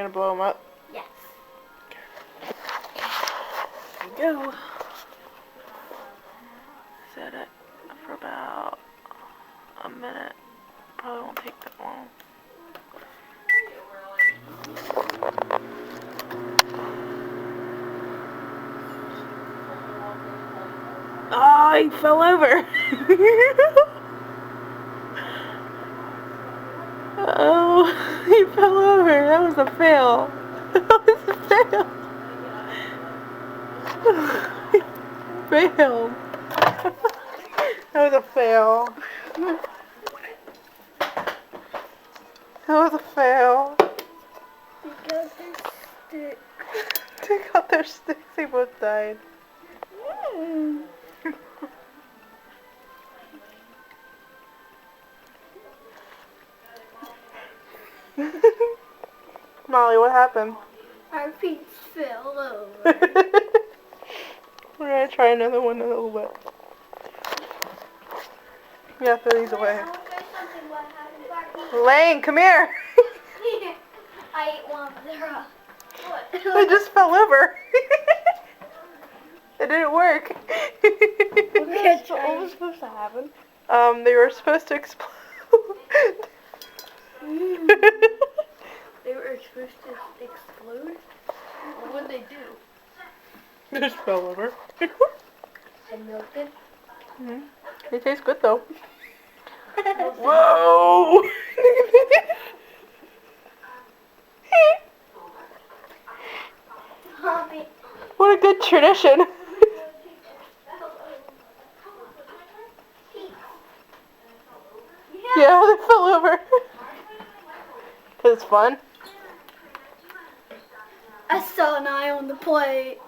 gonna blow them up? Yes. There we go. Set it for about a minute. Probably won't take that long. Oh, he fell over. Oh, he fell over. That was a fail. That was a fail. Failed. That was a fail. That was a fail. Take out their stick. Take out their sticks. They both died. Molly, what happened? Our feet fell over. We're gonna try another one in a little bit. Yeah, throw these away. Lane, come here. I ate one of their what? They just fell over. It didn't work. What was supposed to happen? They were supposed to explode. They were supposed to explode? What would they do? They just fell over. And milked it? Mm-hmm. They taste good though. Whoa! What a good tradition. Yeah, they fell over. Cause it's fun. I saw an eye on the plate.